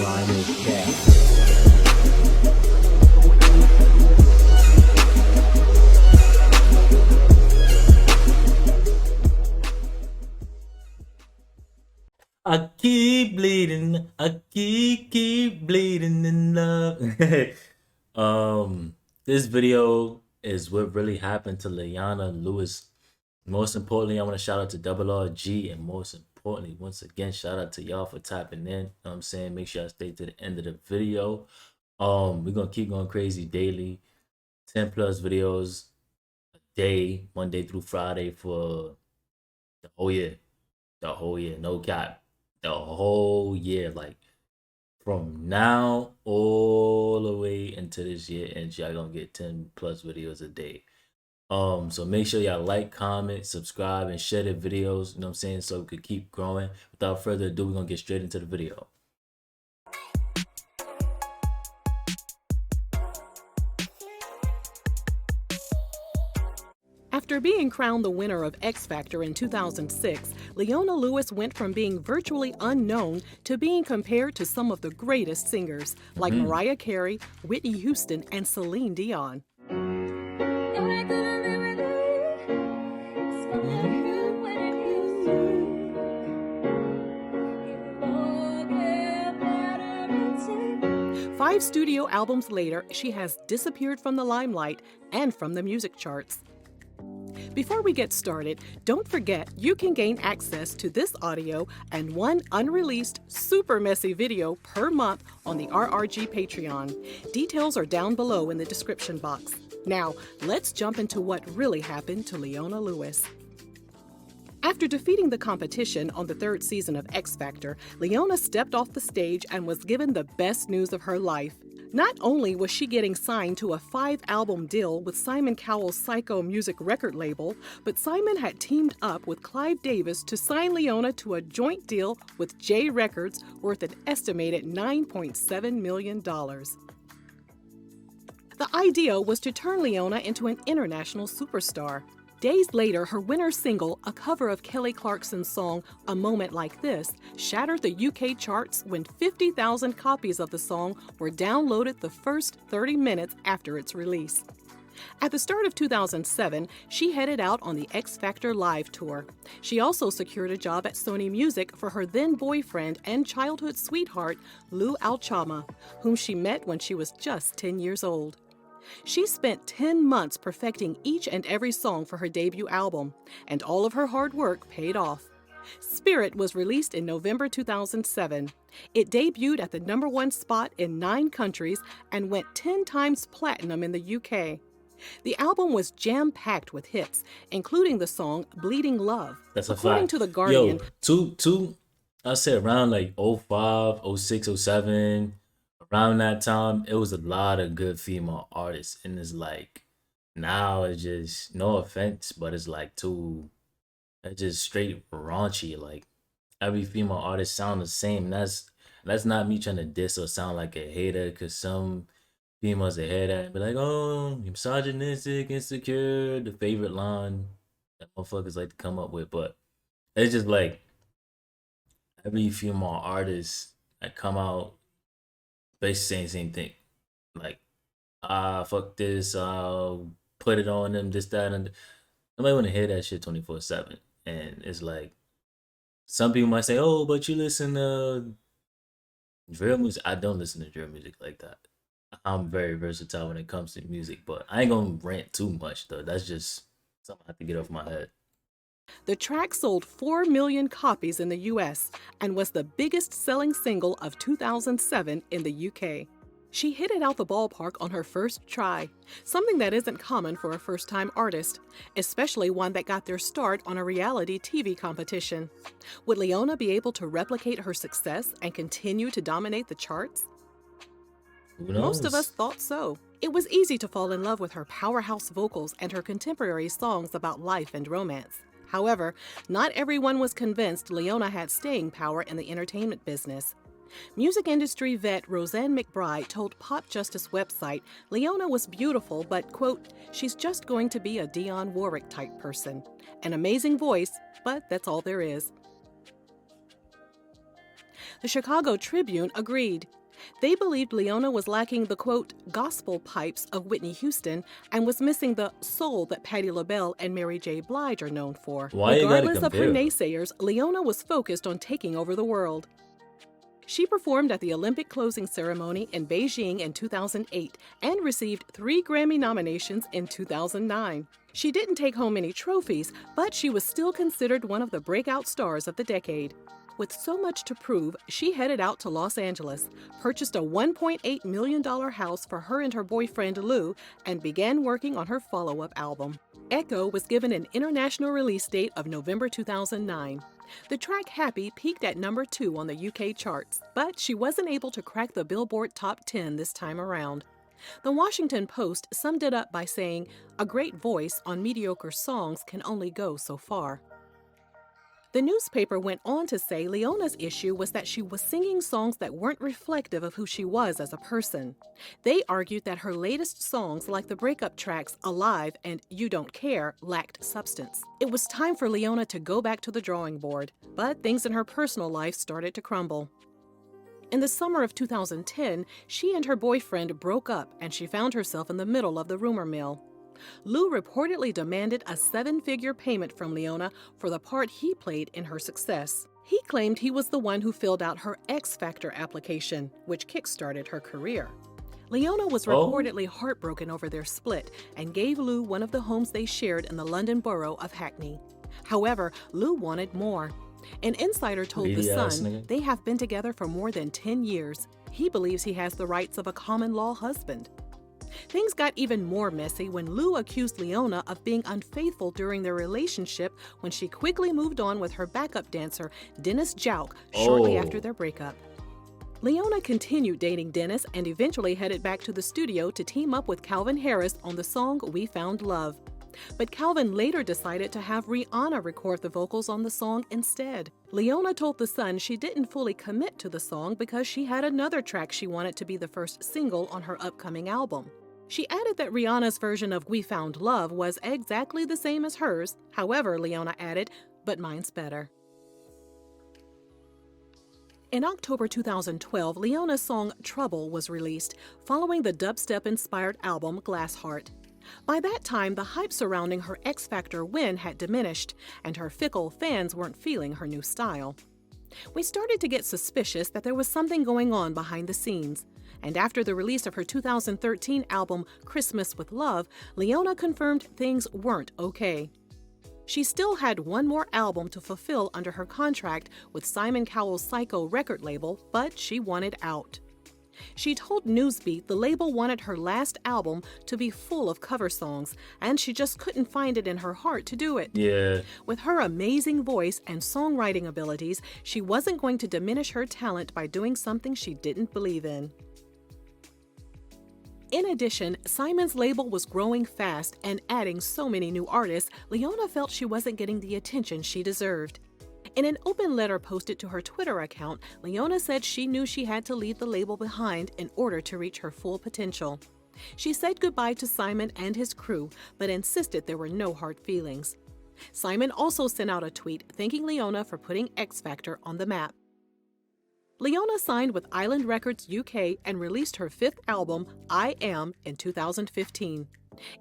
Final Cat. I keep bleeding in love. This video is what really happened to Leona Lewis. Most importantly, I want to shout out to Double RG, and most importantly, once again, shout out to y'all for tapping in. You know what I'm saying? Make sure I stay to the end of the video. We're gonna keep going crazy daily. 10 plus videos a day, Monday through Friday for the whole year. The whole year, no cap. The whole year, like from now all the way into this year, and y'all gonna get 10 plus videos a day. So make sure y'all like, comment, subscribe, and share the videos, you know what I'm saying, so we could keep growing. Without further ado, we're gonna get straight into the video. After being crowned the winner of X Factor in 2006, Leona Lewis went from being virtually unknown to being compared to some of the greatest singers, like Mariah Carey, Whitney Houston, and Celine Dion. Five studio albums later, she has disappeared from the limelight and from the music charts. Before we get started, don't forget you can gain access to this audio and one unreleased, super messy video per month on the RRG Patreon. Details are down below in the description box. Now, let's jump into what really happened to Leona Lewis. After defeating the competition on the third season of X Factor, Leona stepped off the stage and was given the best news of her life. Not only was she getting signed to a 5-album deal with Simon Cowell's Psycho music record label, but Simon had teamed up with Clive Davis to sign Leona to a joint deal with J Records worth an estimated $9.7 million. The idea was to turn Leona into an international superstar. Days later, her winner single, a cover of Kelly Clarkson's song A Moment Like This, shattered the UK charts when 50,000 copies of the song were downloaded the first 30 minutes after its release. At the start of 2007, she headed out on the X Factor Live tour. She also secured a job at Sony Music for her then boyfriend and childhood sweetheart, Lou Alchama, whom she met when she was just 10 years old. She spent 10 months perfecting each and every song for her debut album, and all of her hard work paid off. Spirit was released in November 2007. It debuted at the #1 spot in 9 countries and went 10 times platinum in the UK. The album was jam-packed with hits, including the song Bleeding Love. That's a According fact. to The Guardian, I said around like 05, 06, 07. Around that time, it was a lot of good female artists, and it's like now it's just, no offense, but it's like it's just straight raunchy. Like every female artist sound the same. That's not me trying to diss or sound like a hater, cause some females that hear that and be like, oh, you're misogynistic, insecure, the favorite line that motherfuckers like to come up with. But it's just like every female artist that come out basically saying the same thing. Like, fuck this, I'll put it on them, this, that, and nobody want to hear that shit 24/7. And it's like, some people might say, oh, but you listen to drill music. I don't listen to drill music like that. I'm very versatile when it comes to music, but I ain't gonna rant too much though. That's just something I have to get off my head. the track sold 4 million copies in the US and was the biggest selling single of 2007 in the UK. She hit it out the ballpark on her first try, something that isn't common for a first-time artist, especially one that got their start on a reality TV competition. Would Leona be able to replicate her success and continue to dominate the charts? Who knows? Most of us thought so. It was easy to fall in love with her powerhouse vocals and her contemporary songs about life and romance. However, not everyone was convinced Leona had staying power in the entertainment business. Music industry vet Roseanne McBride told Pop Justice website Leona was beautiful, but, quote, she's just going to be a Dionne Warwick type person. An amazing voice, but that's all there is. The Chicago Tribune agreed. They believed Leona was lacking the, quote, gospel pipes of Whitney Houston and was missing the soul that Patti LaBelle and Mary J. Blige are known for. Why you gotta Regardless of her compare them? naysayers, Leona was focused on taking over the world. She performed at the Olympic closing ceremony in Beijing in 2008 and received 3 Grammy nominations in 2009. She didn't take home any trophies, but she was still considered one of the breakout stars of the decade. With so much to prove, she headed out to Los Angeles, purchased a $1.8 million house for her and her boyfriend Lou, and began working on her follow-up album. Echo was given an international release date of November 2009. The track Happy peaked at number 2 on the UK charts, but she wasn't able to crack the Billboard Top 10 this time around. The Washington Post summed it up by saying, "A great voice on mediocre songs can only go so far." The newspaper went on to say Leona's issue was that she was singing songs that weren't reflective of who she was as a person. They argued that her latest songs, like the breakup tracks Alive and You Don't Care, lacked substance. It was time for Leona to go back to the drawing board, but things in her personal life started to crumble. In the summer of 2010, she and her boyfriend broke up and she found herself in the middle of the rumor mill. Lou reportedly demanded a 7-figure payment from Leona for the part he played in her success. He claimed he was the one who filled out her X Factor application, which kickstarted her career. Leona was reportedly heartbroken over their split and gave Lou one of the homes they shared in the London borough of Hackney. However, Lou wanted more. An insider told The Sun they have been together for more than 10 years. He believes he has the rights of a common-law husband. Things got even more messy when Lou accused Leona of being unfaithful during their relationship when she quickly moved on with her backup dancer, Dennis Jauk, shortly after their breakup. Leona continued dating Dennis and eventually headed back to the studio to team up with Calvin Harris on the song We Found Love. But Calvin later decided to have Rihanna record the vocals on the song instead. Leona told The Sun she didn't fully commit to the song because she had another track she wanted to be the first single on her upcoming album. She added that Rihanna's version of We Found Love was exactly the same as hers. However, Leona added, but mine's better. In October 2012, Leona's song Trouble was released, following the dubstep-inspired album Glass Heart. By that time, the hype surrounding her X Factor win had diminished, and her fickle fans weren't feeling her new style. We started to get suspicious that there was something going on behind the scenes, and after the release of her 2013 album Christmas with Love, Leona confirmed things weren't okay. She still had one more album to fulfill under her contract with Simon Cowell's Psycho record label, but she wanted out. She told Newsbeat the label wanted her last album to be full of cover songs, and she just couldn't find it in her heart to do it. Yeah. With her amazing voice and songwriting abilities, she wasn't going to diminish her talent by doing something she didn't believe in. In addition, Simon's label was growing fast and adding so many new artists, Leona felt she wasn't getting the attention she deserved. In an open letter posted to her Twitter account, Leona said she knew she had to leave the label behind in order to reach her full potential. She said goodbye to Simon and his crew, but insisted there were no hard feelings. Simon also sent out a tweet thanking Leona for putting X Factor on the map. Leona signed with Island Records UK and released her 5th album, I Am, in 2015.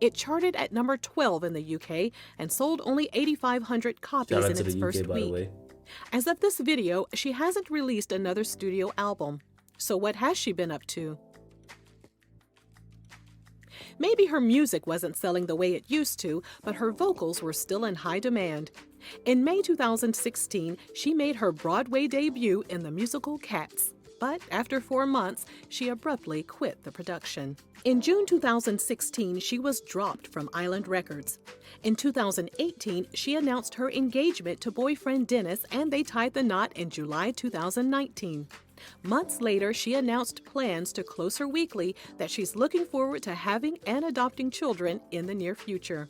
It charted at number 12 in the UK and sold only 8,500 copies in its first week. As of this video, she hasn't released another studio album. So what has she been up to? Maybe her music wasn't selling the way it used to, but her vocals were still in high demand. In May 2016, she made her Broadway debut in the musical Cats. But after 4 months, she abruptly quit the production. In June 2016, she was dropped from Island Records. In 2018, she announced her engagement to boyfriend Dennis, and they tied the knot in July 2019. Months later, she announced plans to close her weekly that she's looking forward to having and adopting children in the near future.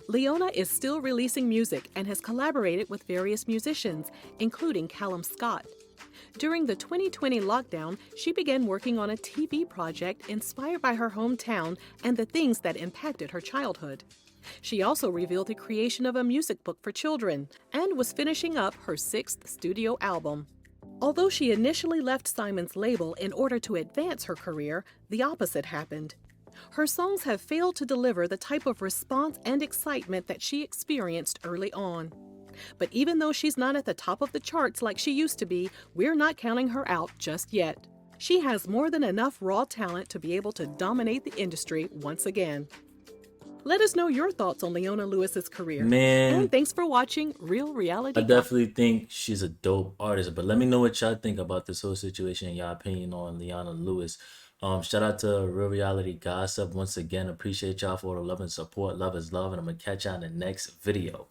Leona is still releasing music and has collaborated with various musicians, including Callum Scott. During the 2020 lockdown, she began working on a TV project inspired by her hometown and the things that impacted her childhood. She also revealed the creation of a music book for children and was finishing up her 6th studio album. Although she initially left Simon's label in order to advance her career, the opposite happened. Her songs have failed to deliver the type of response and excitement that she experienced early on. But even though she's not at the top of the charts like she used to be, we're not counting her out just yet. She has more than enough raw talent to be able to dominate the industry once again. Let us know your thoughts on Leona Lewis's career. And Man, thanks for watching Real I Reality Gossip. definitely think she's a dope artist, but let me know what y'all think about this whole situation and y'all opinion on Leona Lewis. Shout out to Real Reality Gossip once again. Appreciate y'all for all the love and support. Love is love, and I'm gonna catch y'all in the next video.